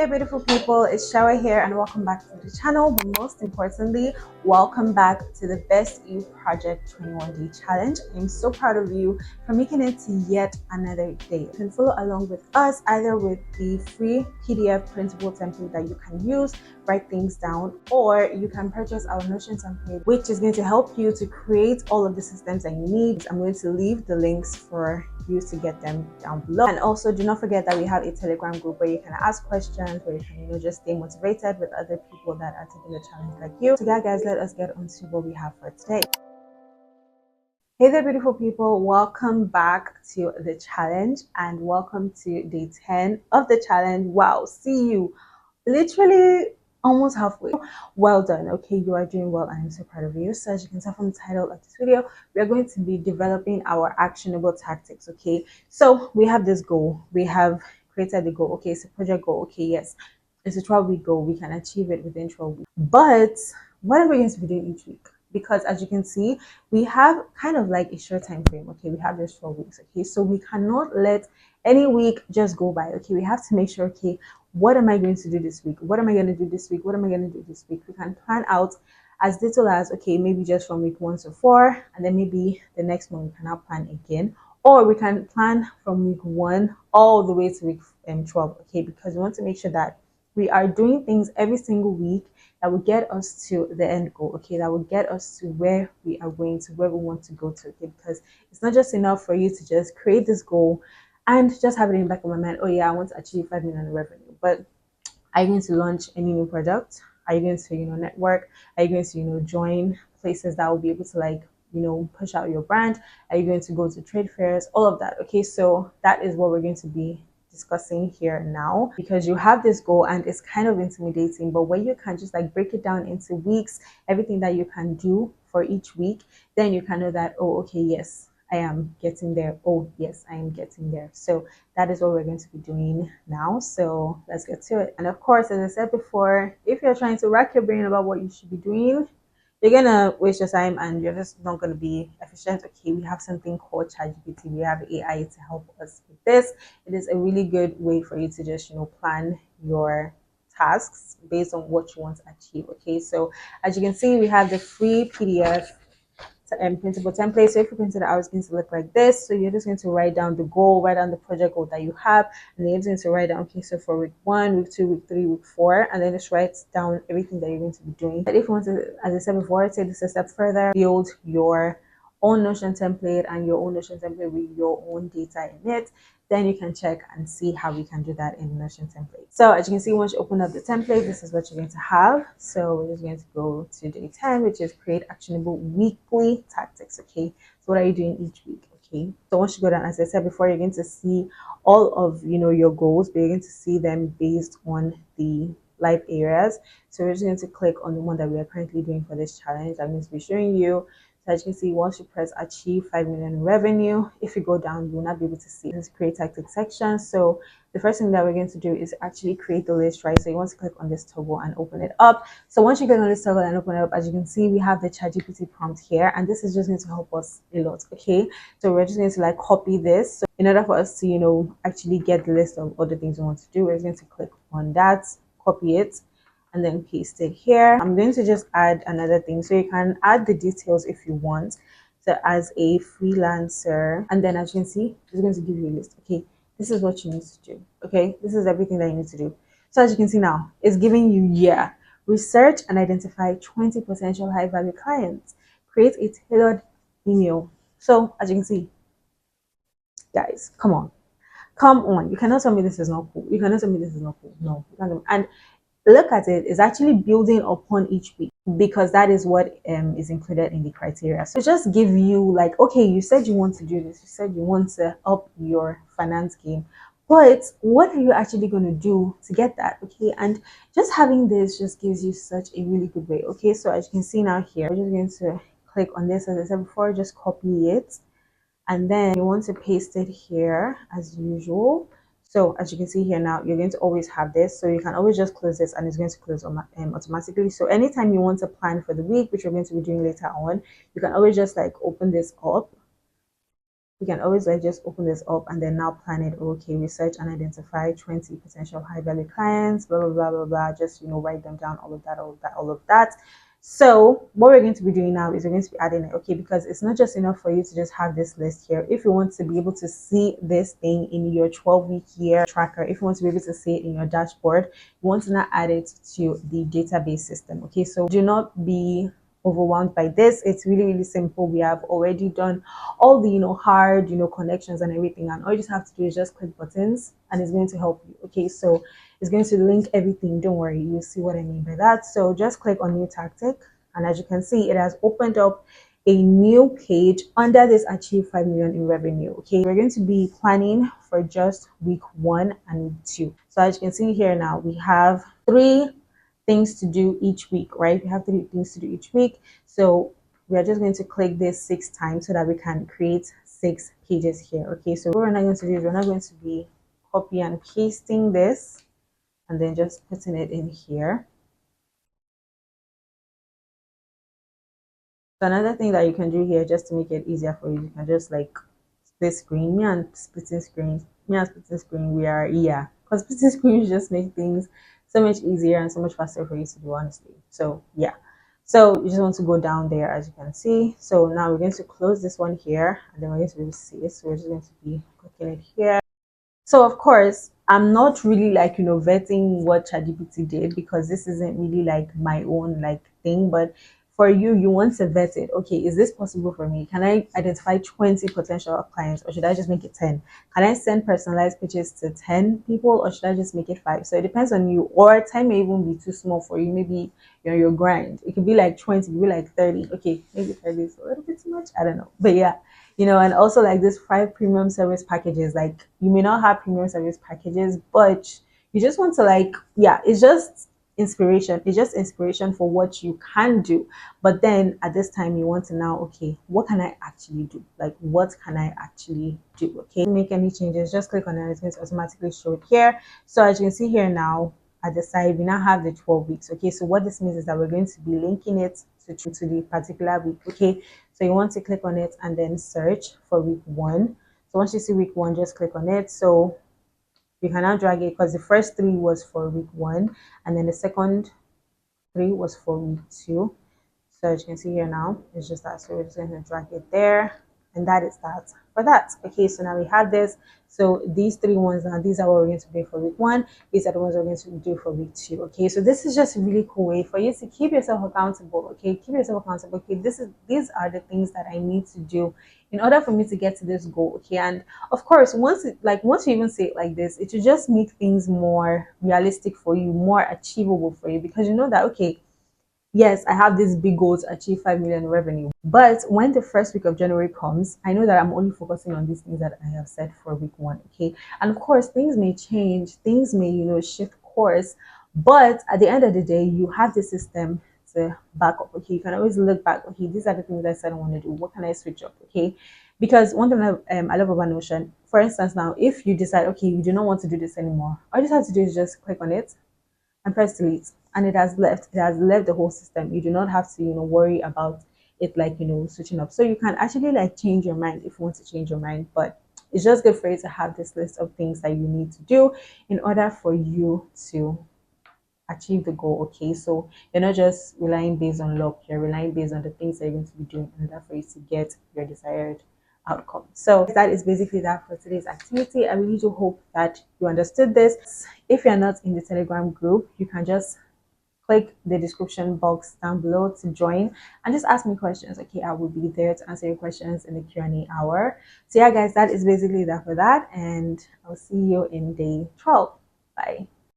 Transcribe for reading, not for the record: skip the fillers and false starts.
there, beautiful people. It's Shower here, and welcome back to the channel. But most importantly, welcome back to the Best You Project 21 Day Challenge. I'm so proud of you for making it to yet another day. You can follow along with us either with the free PDF printable template that you can use, write things down, or you can purchase our Notion template, which is going to help you to create all of the systems that you need. I'm going to leave the links for you to get them down below. And also, do not forget that we have a Telegram group where you can ask questions, where you can just stay motivated with other people that are taking the challenge like you. So yeah, guys, let us get on to what we have for today. Hey there, beautiful people. Welcome back to the challenge, and welcome to day 10 of the challenge. Wow, see you literally almost halfway. Well done. Okay, you are doing well, and I'm so proud of you. So as you can tell from the title of this video, we are going to be developing our actionable tactics. Okay, so we have this goal. We have created the goal. Okay, it's a project goal. Okay, yes, it's a 12-week goal. We can achieve it within 12 weeks. But what are we going to be doing each week? Because as you can see, we have kind of like a short time frame. Okay, we have just 12 weeks. Okay, so we cannot let any week just go by. Okay, we have to make sure, okay, what am I going to do this week? What am I going to do this week? What am I going to do this week? We can plan out as little as, okay, maybe just from week 1 to 4, and then maybe the next month we can now plan again. Or we can plan from week 1 all the way to week 12, okay, because we want to make sure that we are doing things every single week that will get us to the end goal, okay, that will get us to where we are going, to where we want to go to, okay, because it's not just enough for you to just create this goal and just have it in the back of my mind, oh yeah, I want to achieve 5 million in revenue. But are you going to launch any new product? Are you going to, network? Are you going to, join places that will be able to push out your brand? Are you going to go to trade fairs? All of that. Okay, so that is what we're going to be discussing here now, because you have this goal and it's kind of intimidating, but when you can just like break it down into weeks, everything that you can do for each week, then you can know that, oh, okay, yes, I am getting there. Oh, yes, I am getting there. So that is what we're going to be doing now. So let's get to it. And of course, as I said before, if you're trying to rack your brain about what you should be doing, you're gonna waste your time and you're just not gonna be efficient. Okay, we have something called ChatGPT. We have AI to help us with this. It is a really good way for you to just plan your tasks based on what you want to achieve. Okay, so as you can see, we have the free PDF printable template. So if you print it out, it's going to look like this. So you're just going to write down the goal, write down the project goal that you have, and then you're going to write down, okay, so for week 1, week 2, week 3, week 4, and then just write down everything that you're going to be doing. But if you want to, as I said before, take this a step further, build your own Notion template and your own Notion template with your own data in it, then you can check and see how we can do that in the Notion template. So as you can see, once you open up the template, this is what you're going to have. So we're just going to go to day 10, which is create actionable weekly tactics. Okay, so what are you doing each week? Okay, so once you go down, as I said before, you're going to see all of your goals, but you're going to see them based on the live areas. So we're just going to click on the one that we are currently doing for this challenge. I'm going to be showing you. So as you can see, once you press achieve 5 million revenue, if you go down, you will not be able to see this create tactic section. So the first thing that we're going to do is actually create the list, right? So you want to click on this toggle and open it up. So once you click on this toggle and open it up, as you can see, we have the ChatGPT prompt here, and this is just going to help us a lot. Okay, so we're just going to like copy this. So in order for us to actually get the list of other things we want to do, we're going to click on that, copy it, and then paste it here. I'm going to just add another thing, so you can add the details if you want. So as a freelancer, and then as you can see, it's going to give you a list. Okay, this is what you need to do. Okay, this is everything that you need to do. So as you can see now, it's giving you research and identify 20 potential high value clients, create a tailored email. So as you can see, guys, come on, you cannot tell me this is not cool. You cannot tell me this is not cool. No, you can't. And look at it, it's actually building upon each week, because that is what is included in the criteria. So just give you like, okay, you said you want to do this, you said you want to up your finance game, but what are you actually going to do to get that? Okay, and just having this just gives you such a really good way. Okay, so as you can see now here, we're just going to click on this. As I said before, just copy it, and then you want to paste it here as usual. So as you can see here now, you're going to always have this, so you can always just close this and it's going to close automatically. So anytime you want to plan for the week, which we're going to be doing later on, you can always just like open this up. we can always like just open this up and then now plan it. Okay, research and identify 20 potential high value clients, blah blah blah blah blah. Just write them down, all of that, all of that, all of that. So what we're going to be doing now is we're going to be adding it, okay, because it's not just enough for you to just have this list here. If you want to be able to see this thing in your 12-week year tracker, if you want to be able to see it in your dashboard, you want to now add it to the database system. Okay, so do not be overwhelmed by this. It's really, really simple. We have already done all the hard connections and everything, and all you just have to do is just click buttons and it's going to help you. Okay, so it's going to link everything. Don't worry, you'll see what I mean by that. So just click on new tactic, and as you can see, it has opened up a new page under this achieve 5 million in revenue. Okay, we're going to be planning for just week 1 and week 2. So as you can see here now, we have 3 things to do each week, right? We have 3 things to do each week. So we are just going to click this 6 times so that we can create 6 pages here. Okay, so what we're not going to do is we're not going to be copy and pasting this and then just putting it in here. So another thing that you can do here just to make it easier for you, you can just like split screen. Me and splitting screen, we are, yeah, because splitting screen just make things so much easier and so much faster for you to do, honestly. So yeah, so you just want to go down there, as you can see. So now we're going to close this one here, and then we're going to be able to see it. So we're just going to be clicking it here. So of course, I'm not really like vetting what ChatGPT did, because this isn't really like my own like thing. But for you, you want to vet it. Okay, is this possible for me? Can I identify 20 potential clients, or should I just make it 10? Can I send personalized pitches to 10 people, or should I just make it 5? So it depends on you. Or 10 may even be too small for you. Maybe your grind. It could be like 20, it could be like 30. Okay, maybe 30 is a little bit too much. I don't know. But yeah, and also like this 5 premium service packages. Like, you may not have premium service packages, but you just want to like, yeah, it's just inspiration for what you can do. But then at this time you want to now, okay, what can I actually do? Like, what can I actually do? Okay, make any changes, just click on it. It's going to automatically show it here. So as you can see here now, at the side we now have the 12 weeks. Okay, so what this means is that we're going to be linking it to the particular week. Okay, so you want to click on it and then search for week 1. So once you see week 1, just click on it. So you can now drag it, because the first 3 was for week 1, and then the second 3 was for week 2. So as you can see here now, it's just that. So we're just going to drag it there, and that is that for that. Okay, so now we have this. So these 3 ones now, these are what we're going to do for week 1. These are the ones we're going to do for week 2. Okay, so this is just a really cool way for you to keep yourself accountable. Okay, keep yourself accountable. Okay, these are the things that I need to do in order for me to get to this goal. Okay, and of course, once you even say it like this, it will just make things more realistic for you, more achievable for you, because you know that, okay, yes, I have this big goal to achieve 5 million revenue. But when the first week of January comes, I know that I'm only focusing on these things that I have set for week 1. Okay. And of course, things may change, things may, shift course. But at the end of the day, you have the system to back up. Okay. You can always look back. Okay, these are the things I said I want to do. What can I switch up? Okay. Because one thing I love about Notion, for instance, now, if you decide, okay, you do not want to do this anymore, all you just have to do is just click on it and press delete, and it has left the whole system. You do not have to worry about it, like switching up. So you can actually like change your mind if you want to change your mind. But it's just good for you to have this list of things that you need to do in order for you to achieve the goal. Okay, so you're not just relying based on luck, you're relying based on the things that you're going to be doing in order for you to get your desired outcome. So that is basically that for today's activity. I really do hope that you understood this. If you're not in the Telegram group, you can just click the description box down below to join and just ask me questions. Okay, I will be there to answer your questions in the Q&A hour. So yeah, guys, that is basically that for that, and I'll see you in day 12. Bye.